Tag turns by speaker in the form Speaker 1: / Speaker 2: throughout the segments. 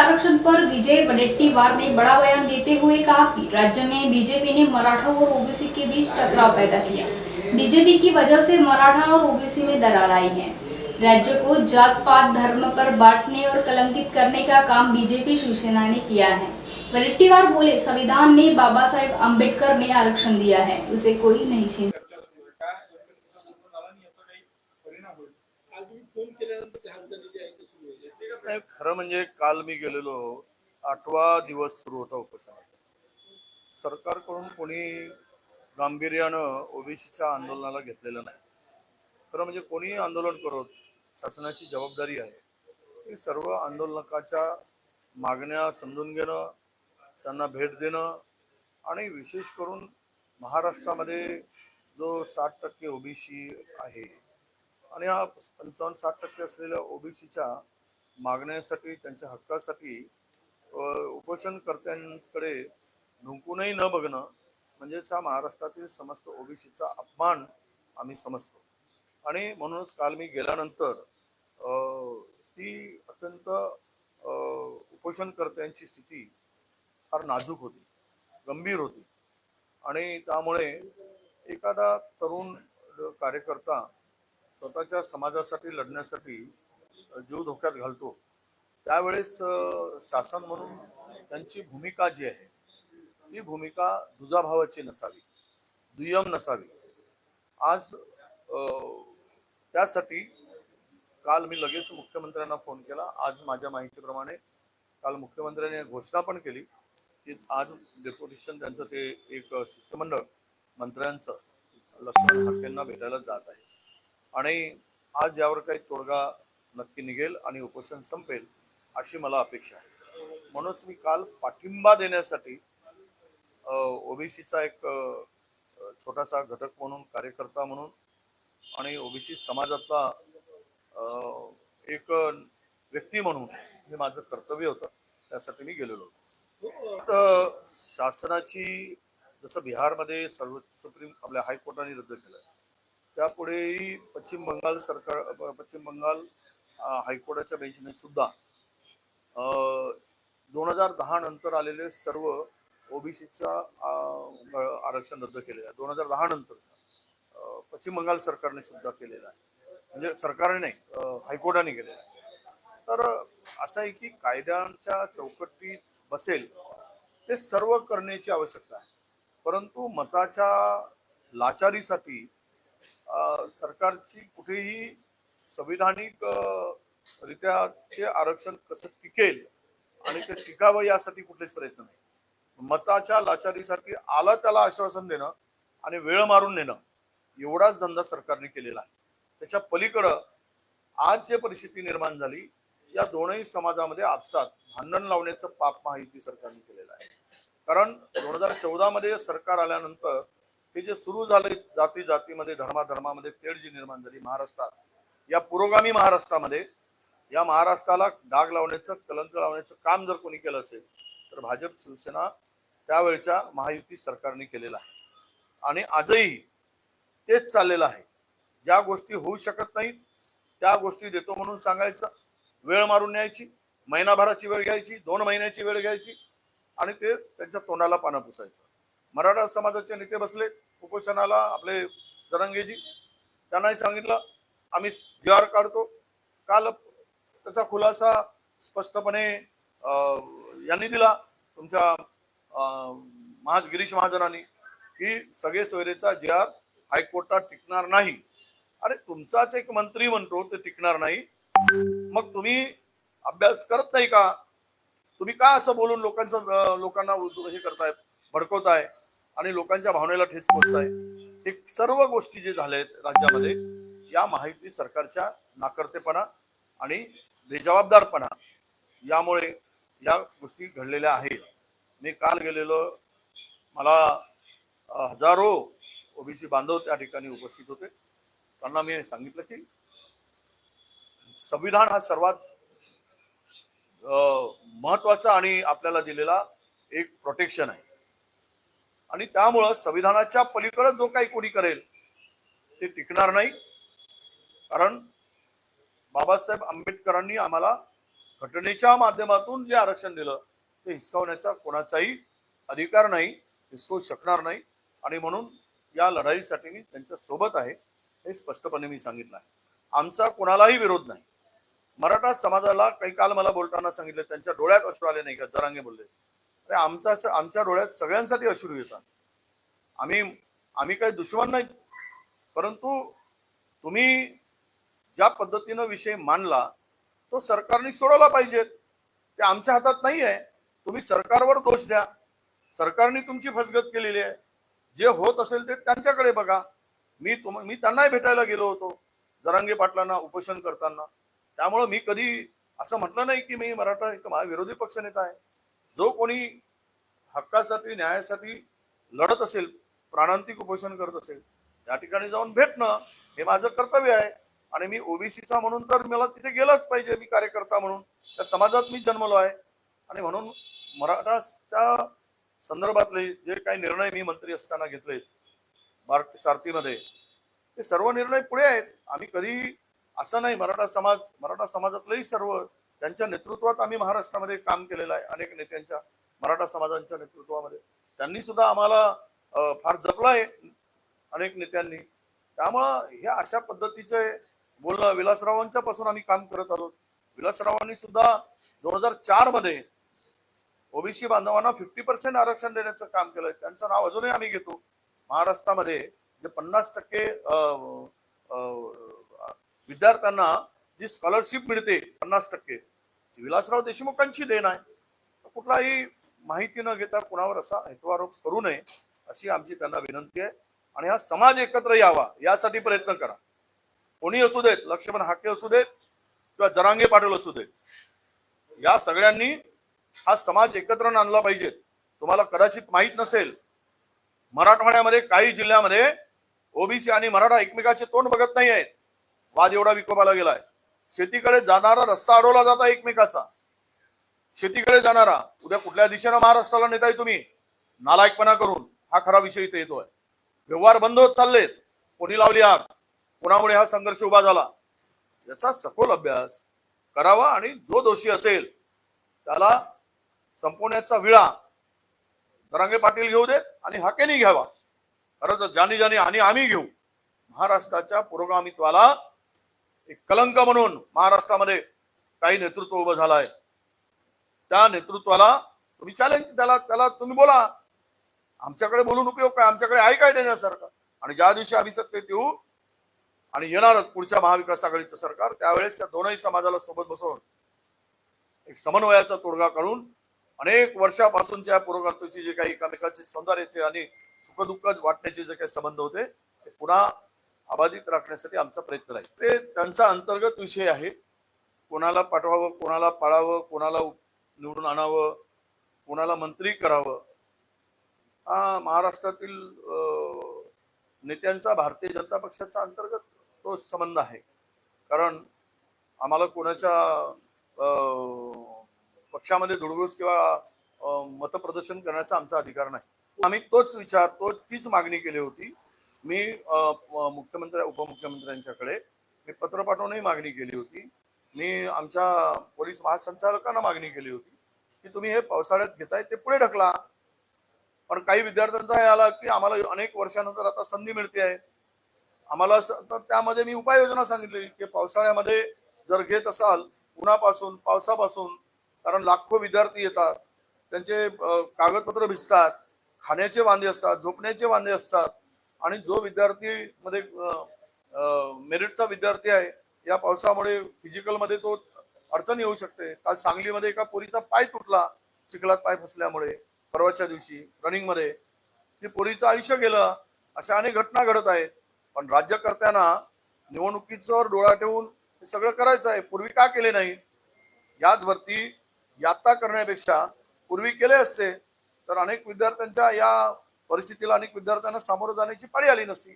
Speaker 1: आरक्षण पर विजय वडेट्टीवार ने बड़ा बयान देते हुए कहा कि राज्य में बीजेपी ने मराठा और ओबीसी के बीच टकराव पैदा किया। बीजेपी की वजह से मराठा और ओबीसी में दरार आई है। राज्य को जात पात धर्म पर बांटने और कलंकित करने का काम बीजेपी शिवसेना ने किया है। वडेट्टीवार बोले, संविधान ने बाबा साहेब अम्बेडकर ने आरक्षण दिया है, उसे कोई नहीं छीन।
Speaker 2: खरं म्हणजे काल मी गेलेलो 8वा दिवस सुरू होता उपोषणाचा। सरकारकडून कोणी गांभीर्यानं ओबीसीच्या आंदोलनाला घेतलेलं नाही। खरं म्हणजे कोणी आंदोलन करत शासनाची जबाबदारी आहे की सर्व आंदोलकांच्या मागण्या समजून घेणं, त्यांना भेट देणं आणि विशेष करून महाराष्ट्रामध्ये जो 60% ओबीसी आहे आणि हा 55-60% असलेल्या ओबीसीच्या मागण्यासाठी, त्यांच्या हक्कासाठी उपोषणकर्त्यांकडे ढुंकूनही न बघणं म्हणजेच हा महाराष्ट्रातील समस्त ओबीसीचा अपमान आम्ही समजतो। आणि म्हणूनच काल मी गेल्यानंतर ती अत्यंत उपोषणकर्त्यांची स्थिती फार नाजूक होती, गंभीर होती आणि त्यामुळे एखादा तरुण कार्यकर्ता स्वतःच्या समाजासाठी लढण्यासाठी जीव धोक्यात घालतो त्यावेळेस शासन म्हणून त्यांची भूमिका जी आहे ती भूमिका दुजाभावाची नसावी, दुय्यम नसावी। आज त्यासाठी काल मी लगेच मुख्यमंत्र्यांना फोन केला। आज माझ्या माहितीप्रमाणे काल मुख्यमंत्र्यांनी घोषणा पण केली की आज डेप्युटेशन त्यांचं ते एक शिष्टमंडळ मंत्र्यांचं लक्ष्मण ठाकरेंना भेटायला जात आहे आणि आज यावर काही तोडगा नक्की निघेल आणि उपोषण संपेल अशी मला अपेक्षा आहे। म्हणूनच मी काल पाठिंबा देण्यासाठी ओबीसीचा एक छोटासा घटक म्हणून, कार्यकर्ता म्हणून आणि ओबीसी समाजातला एक व्यक्ती म्हणून हे माझं कर्तव्य होतं, त्यासाठी मी गेलेलो होतो। शासनाची जसं बिहारमध्ये सुप्रीम आपल्या हायकोर्टाने रद्द केलं, त्यापुढेही पश्चिम बंगाल हायकोर्टाच्या बेंचने सुद्धा 2010 नंतर आलेले सर्व ओबीसीचा आरक्षण रद्द केलेलं आहे। 2010 नंतर पश्चिम बंगाल सरकारने सुद्धा केलेलं आहे, म्हणजे सरकारने नाही, हायकोर्टाने केलेलं आहे। तर असं आहे की कायद्यांच्या चौकटीत बसेल ते सर्व करण्याची आवश्यकता आहे, परंतु मताच्या लाचारीसाठी सरकारची कुठेही संविधानिक रित्या ते आरक्षण कसं टिकेल आणि ते टिकावं यासाठी कुठलेच प्रयत्न नाही। मताच्या लाचारीसाठी आलं त्याला आश्वासन देणं आणि वेळ मारून नेणं एवढाच धंदा सरकारने केलेला आहे। त्याच्या पलीकडं आज जे परिस्थिती निर्माण झाली, या दोनही समाजामध्ये आपसात भांडण लावण्याचं पाप महायुती सरकारने केलेलं आहे। कारण 2014 मध्ये सरकार आल्यानंतर हे जे सुरू झाले जाती जातीमध्ये, धर्माधर्मामध्ये तेढ जी निर्माण झाली महाराष्ट्रात, या पुरोगामी महाराष्ट्रामध्ये, या महाराष्ट्राला डाग लावण्याचं, कलंक लावण्याचं काम जर कोणी केलं असेल तर भाजप शिवसेना त्यावेळच्या महायुती सरकारने केलेलं आहे आणि आजही तेच चाललेलं आहे। ज्या गोष्टी होऊ शकत नाहीत त्या गोष्टी देतो म्हणून सांगायचं, वेळ मारून न्यायची, महिनाभराची वेळ घ्यायची, 2 महिन्याची वेळ घ्यायची आणि ते त्यांच्या तोंडाला पानं पुसायचं। मराठा समाजाचे नेते बसले उपोषणाला, आपले जरंगेजी, त्यांनाही सांगितलं आम्ही GR काढतो। काल त्याचा खुलासा स्पष्टपणे यांनी दिला, तुमच्या गिरीश महाजनांनी, की सगळे सोयरेचा GR हायकोर्टात टिकणार नाही। अरे तुमचाच एक मंत्री म्हणतो ते टिकणार नाही, मग तुम्ही अभ्यास करत नाही का? तुम्ही का असं बोलून लोकांना हे करताय, भडकवताय आणि लोकांच्या भावनेला ठेच पोचताय? हे सर्व गोष्टी जे झालेत राज्यामध्ये या महायुती सरकारच्या नाकर्तेपणा आणि बेजबाबदारपणा यामुळे या गोष्टी घडलेल्या आहेत। मी काल गेलेलो, मला हजारो ओबीसी बांधव त्या ठिकाणी उपस्थित होते। त्यांना मी सांगितलं की संविधान हा सर्वात महत्वाचा आणि आपल्याला दिलेला एक प्रोटेक्शन आहे आणि त्यामुळं संविधानाच्या पलीकडे जो काही कोणी करेल ते टिकणार नाही। कारण बाबासाहेब आंबेडकरांनी आम्हाला घटनेच्या माध्यमातून जे आरक्षण दिलं ते हिसकावण्याचा कोणाचाही अधिकार नाही, हिसकवू शकणार नाही. आणि म्हणून या लढाईसाठी मी त्यांच्या सोबत आहे हे स्पष्टपणे मी सांगितलं आहे. आमचा कोणालाही विरोध नाही. मराठा समाजाला काही काल मला बोलताना सांगितलं त्यांच्या डोळ्यात अश्रू आले नाही का, जरांगे बोलले. अरे आमच्या डोळ्यात सगळ्यांसाठी अश्रू येतात. आम्ही काही दुश्मन नाही, परंतु तुम्ही ज्या पद्धतीनं विषय मांडला तो सरकारने सोडवला पाहिजे. ते आमच्या हातात नाही आहे. तुम्ही सरकारवर दोष द्या. सरकारने तुमची फसगत केलेली आहे. जे होत असेल ते त्यांच्याकडे बघा. मी त्यांनाही भेटायला गेलो होतो जरांगे पाटलांना उपोषण करताना. त्यामुळे मी कधी असं म्हटलं नाही की मी मराठा एक विरोधी पक्ष नेता आहे. जो कोणी हक्कासाठी न्यायासाठी लढत असेल, प्राणांतिक उपोषण करत असेल, त्या ठिकाणी जाऊन भेटणं हे माझं कर्तव्य आहे. आणि मी ओबीसीचा म्हणून तर मला तिथे गेलंच पाहिजे. मी कार्यकर्ता म्हणून त्या समाजात मी जन्मलो आहे. आणि म्हणून मराठाच्या संदर्भातले जे काही निर्णय मी मंत्री असताना घेतले सारथीमध्ये, ते सर्व निर्णय पुढे आहेत. आम्ही कधी असं नाही, मराठा समाजातलेही सर्व त्यांच्या नेतृत्वात आम्ही महाराष्ट्रामध्ये काम केलेलं आहे. अनेक नेत्यांच्या मराठा समाजांच्या नेतृत्वामध्ये त्यांनी सुद्धा आम्हाला फार जपलं आहे अनेक नेत्यांनी. त्यामुळं हे अशा पद्धतीचे बोलणं विलासरावांच्या पासून आम्ही काम करत आलो. विलासरावांनी सुद्धा 2004 मध्ये ओबीसी बांधवांना 50% आरक्षण देण्याचं काम केलंय. त्यांचं नाव अजूनही आम्ही घेतो. महाराष्ट्रामध्ये जे 50% विद्यार्थ्यांना जी स्कॉलरशिप मिळते 50% विलासराव देशमुखांची देण आहे. कुठलाही माहिती न घेता कुणावर असा हेतुआरोप करू नये अशी आमची त्यांना विनंती आहे. आणि हा समाज एकत्र यावा यासाठी प्रयत्न करा. कोणी असू देत, लक्ष्मण हाके असू देत किंवा जरांगे पाटील असू देत, या सगळ्यांनी हा समाज एकत्र आणला पाहिजे. तुम्हाला कदाचित माहित नसेल, मराठवाड्यामध्ये काही जिल्ह्यामध्ये ओबीसी आणि मराठा एकमेकाचे तोंड बघत नाही आहेत. वाद एवढा विकोपाला गेलाय. शेतीकडे जाणारा रस्ता अडवला जाता एकमेकाचा. शेतीकडे जाणारा उद्या कुठल्या दिशेनं महाराष्ट्राला नेताय तुम्ही नालायकपणा करून, हा खरा विषय इथे येतोय. व्यवहार बंद होत चाललेत. कोणी लावली आग, कोणामुळे हा संघर्ष उभा झाला, याचा सखोल अभ्यास करावा. आणि जो दोषी असेल त्याला संपवण्याचा विळा जरांगे पाटील घेऊ देत आणि हाकेनी घ्यावा. खरंच ज्याने आणि आम्ही घेऊ. महाराष्ट्राच्या पुरोगामित्वाला एक कलंक म्हणून महाराष्ट्रामध्ये काही नेतृत्व उभं झालं आहे. त्या नेतृत्वाला तुम्ही चॅलेंज, त्याला तुम्ही बोला. आमच्याकडे बोलून उपयोग काय? आमच्याकडे आहे काय देण्यासारखं? आणि ज्या दिवशी आम्ही सत्तेत येऊ आणि येणारच पुढच्या महाविकास आघाडीचं सरकार, त्यावेळेस त्या दोनही समाजाला सोबत बसवून एक समन्वयाचा तोडगा काढून अनेक वर्षापासूनच्या पुरोगामित्वाची जे काही एकमेकांचे सौंदर्याचे आणि सुखदुःख वाटण्याचे जे काही संबंध होते ते पुन्हा अबाधित राखण्यासाठी आमचा प्रयत्न राहील. ते त्यांचा अंतर्गत विषय आहे. कोणाला पाठवावं, कोणाला पाळावं, कोणाला निवडून आणावं, कोणाला मंत्री करावं, हा महाराष्ट्रातील नेत्यांचा भारतीय जनता पक्षाचा अंतर्गत तो संबंध आहे. कारण आम्हाला कोणाच्या पक्षामध्ये धुडगूस किंवा मतप्रदर्शन करण्याचा आमचा अधिकार नाही. आम्ही तीच मागणी केली होती. मी उपमुख्यमंत्र्यांच्याकडे मी पत्र पाठवूनही मागणी केली होती. मी आमच्या पोलीस महासंचालकांना मागणी केली होती की तुम्ही हे पावसाळ्यात घेताय ते पुढे ढकला. पण काही विद्यार्थ्यांचा हे आला की आम्हाला अनेक वर्षानंतर आता संधी मिळते आहे आम्हाला, तर त्यामध्ये मी उपाययोजना सांगितली की पावसाळ्यामध्ये जर घेत असाल उन्हापासून पावसापासून, कारण लाखो विद्यार्थी येतात, त्यांचे कागदपत्र भिजतात, खाण्याचे वांदे असतात, झोपण्याचे वांदे असतात. आणि जो विद्यार्थी मध्ये मेरिटचा विद्यार्थी आहे या पावसामुळे फिजिकलमध्ये तो अडचण येऊ शकते. काल सांगलीमध्ये एका पोरीचा पाय तुटला चिखलात पाय फसल्यामुळे. परवाच्या दिवशी रनिंग मध्ये ती पोरीचं आयुष्य गेलं. अशा अनेक घटना घडत आहेत. पण राज्यकर्त्यांना निवडणुकीवर डोळा ठेवून हे सगळं करायचं आहे. पूर्वी का केले नाही? याचवरती यात्रा करण्यापेक्षा पूर्वी केले असते तर अनेक विद्यार्थ्यांच्या या परिस्थितीला अनेक विद्यार्थ्यांना सामोरं जाण्याची पाळी आली नसती.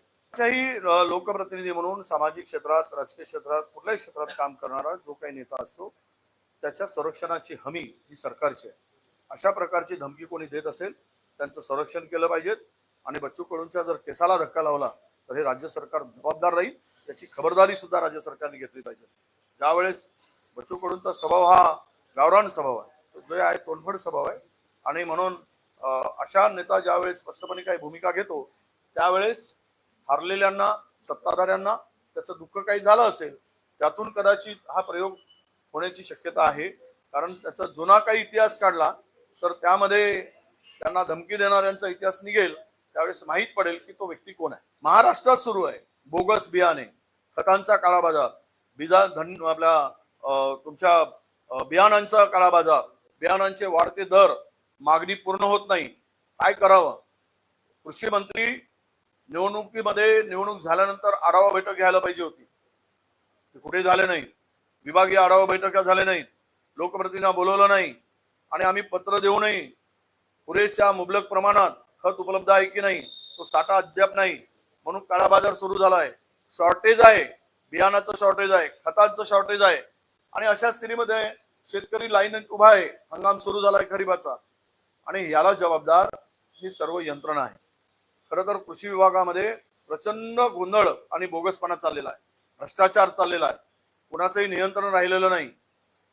Speaker 2: लोकप्रतिनिधी म्हणून सामाजिक क्षेत्रात, राजकीय क्षेत्रात, कुठल्याही क्षेत्रात काम करणारा जो काही नेता असतो त्याच्या संरक्षणाची हमी ही सरकारची आहे. अशा प्रकारची धमकी कोणी देत असेल त्यांचं संरक्षण केलं पाहिजे. आणि बच्चू कडूंच्या जर केसाला धक्का लावला तर हे राज्य सरकार जबाबदार राहील. त्याची खबरदारी सुद्धा राज्य सरकारने घेतली पाहिजे. ज्यावेळेस बच्चू कडूंचा स्वभाव हा गावरान स्वभाव आहे, तो जो आहे तोंडफड स्वभाव आहे. आणि म्हणून अशा नेता ज्यावेळेस स्पष्टपणे काही भूमिका घेतो त्यावेळेस हारलेल्यांना, सत्ताधाऱ्यांना त्याचं दुःख काही झालं असेल, त्यातून कदाचित हा प्रयोग होण्याची शक्यता आहे. कारण त्याचा जुना काही इतिहास काढला तर त्यामध्ये त्यांना धमकी देणाऱ्यांचा इतिहास निघेल, त्यावेळेस माहीत पडेल की तो व्यक्ती कोण आहे. महाराष्ट्रात सुरू आहे बोगस बियाणे, खतांचा काळा बाजार, तुमच्या बियाणांचा काळा बाजार, बियाणांचे वाढते दर, मागणी पूर्ण होत नाही. काय करावं? कृषी मंत्री निवडणूक झाल्यानंतर आढावा बैठक घ्यायला पाहिजे होती, ते कुठे झाले नाही. विभागीय आढावा बैठका झाले नाहीत, लोकप्रतिनिधींना बोलवलं नाही. आणि आम्ही पत्र देऊनही पुरेशा मुबलक प्रमाणात खत उपलब्ध आहे की नाही तो साठा अद्याप नाही, म्हणून काळा बाजार सुरू झाला आहे. शॉर्टेज आहे, बियाणाचं शॉर्टेज आहे, खतांचं शॉर्टेज आहे. आणि अशा स्थितीमध्ये शेतकरी लाईन उभा आहे, हंगाम सुरू झालाय खरीपाचा. आणि याला जबाबदार ही सर्व यंत्रणा आहे. खरं तर कृषी विभागामध्ये प्रचंड गोंधळ आणि बोगसपणा चाललेला आहे, भ्रष्टाचार चाललेला आहे, कुणाचंही नियंत्रण राहिलेलं नाही.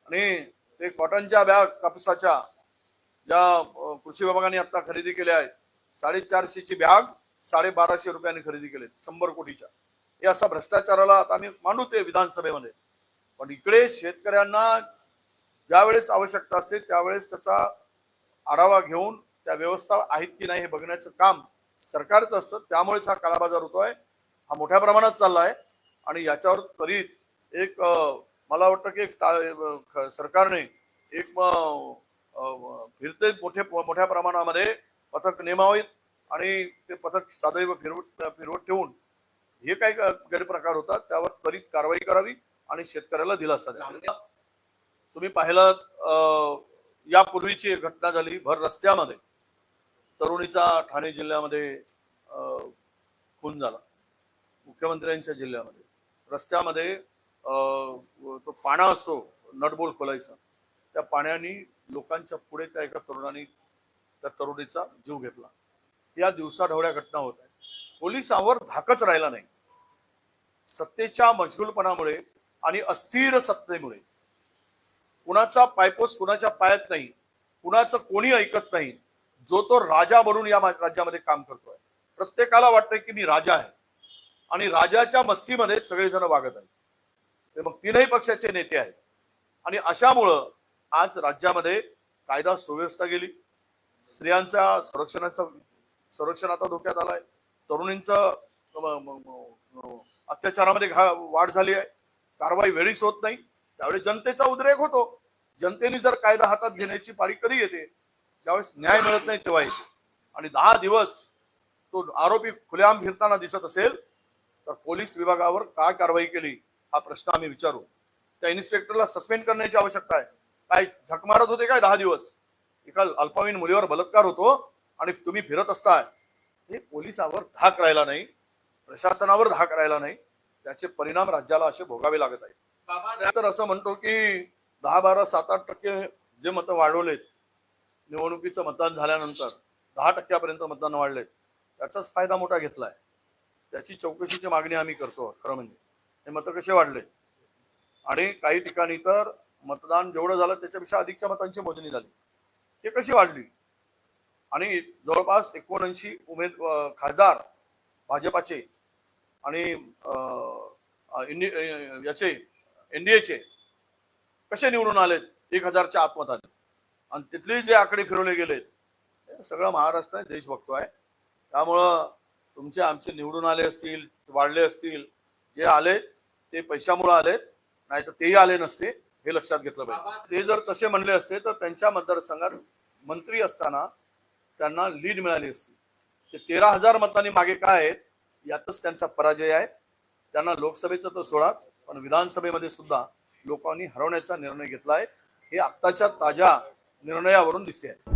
Speaker 2: आणि ते कॉटनच्या बॅग कापसाच्या ज्या कृषी विभागाने आता खरेदी केल्या आहेत, 450ची बॅग 1250 रुपयांनी खरेदी केले, 100 कोटीच्या. हे असा भ्रष्टाचाराला आता आम्ही मांडू ते विधानसभेमध्ये. पण इकडे शेतकऱ्यांना ज्यावेळेस आवश्यकता असते त्यावेळेस त्याचा आढावा घेऊन त्या व्यवस्था आहेत की नाही हे बघण्याचं काम सरकारचं असतं. त्यामुळेच हा काळा बाजार होतोय, हा मोठ्या प्रमाणात चाललाय. आणि याच्यावर त्वरित एक मला वाटतं की सरकारने एक फिरते मोठ्या प्रमाणामध्ये पथक नेमावेत आणि ते पथक सदैव फिरवत ठेवून हे काही गैरप्रकार होतात त्यावर त्वरित कारवाई करावी आणि शेतकऱ्याला दिलासा द्यावा. तुम्ही पाहिलं यापूर्वीची एक घटना झाली भर रस्त्यामध्ये, तरुणीचा ठाणे जिल्ह्यामध्ये खून झाला. मुख्यमंत्र्यांच्या जिल्ह्यामध्ये रस्त्यामध्ये तो पाणा असतो नटबोल्ट खोलायचा, त्या पाण्याने लोकांच्या पुढे त्या एका तरुणाने त्या तरुणीचा जीव घेतला. या दिवसाढवळ्या घटना होत आहेत. पोलिसांवर धाकच राहिला नाही. सत्तेच्या मशगुलपणामुळे आणि अस्थिर सत्तेमुळे कुणाचा पायपोस कुणाच्या पायात नाही, कुणाचं कोणी ऐकत नाही. जो तो राजा बनून या राज्यामध्ये काम करतोय. प्रत्येकाला वाटतंय की मी राजा आहे आणि राजाच्या मस्तीमध्ये सगळेजण वागत आहेत. ते मग तीनही पक्षाचे नेते आहेत. आणि अशामुळं आज राज्यामध्ये कायदा सुव्यवस्था गेली, स्त्रियांच्या संरक्षण आता धोक्यात आलाय, तरुणींचं अत्याचारामध्ये वाढ झाली आहे, कारवाई वेळीच होत नाही. त्यावेळी जनतेचा उद्रेक होतो. जनतेने जर कायदा हातात घेण्याची पाळी कधी येते? ज्यावेळेस न्याय मिळत नाही तेव्हा येते. आणि 10 दिवस तो आरोपी खुलेआम फिरताना दिसत असेल तर पोलीस विभागावर काय कारवाई केली हा प्रश्न आम्ही विचारू. त्या इन्स्पेक्टरला सस्पेंड करण्याची आवश्यकता आहे. काय झक मारत होते काय 10 दिवस? एका अल्पवयीन मुलीवर बलात्कार होतो आणि तुम्ही फिरत असताय. हे पोलिसावर धाक राहिला नाही, प्रशासनावर धाक राहिला नाही. त्याचे परिणाम राज्याला असे भोगावे लागत आहेत. तर असं म्हणतो की 10, 12, 7, 8% जे मतं वाढवलेत निवडणुकीचं मतदान झाल्यानंतर 10% मतदान वाढलेत, त्याचाच फायदा मोठा घेतलाय. त्याची चौकशीची मागणी आम्ही करतो. खरं म्हणजे हे मतं कसे वाढले आणि काही ठिकाणी तर मतदान जेवढं झालं त्याच्यापेक्षा अधिकच्या मतांची मोजणी झाली, ते कशी वाढली. आणि जवळपास 79 खासदार भाजपाचे आणि एनडीएचे कसे निवडून आलेत 1000च्या आतमताने. आणि तिथले जे आकडे फिरवले गेलेत सगळं महाराष्ट्र देश बघतोय. त्यामुळं तुमचे आमचे निवडून आले असतील, वाढले असतील, जे आले ते पैशामुळे आलेत, नाही तर तेही आले नसते, हे लक्षात घेतलं पाहिजे. ते जर तसे म्हणले असते तर त्यांच्या मतदारसंघात मंत्री असताना त्यांना लीड मिळाली असती. ते 13,000 मतांनी मागे काय आहेत यातच त्यांचा पराजय आहे. त्यांना लोकसभेचं तर सोडाच, पण विधानसभेमध्ये सुद्धा लोकांनी हरवण्याचा निर्णय घेतलाय. हे आत्ताच्या ताज्या निर्णयावरून दिसते आहे.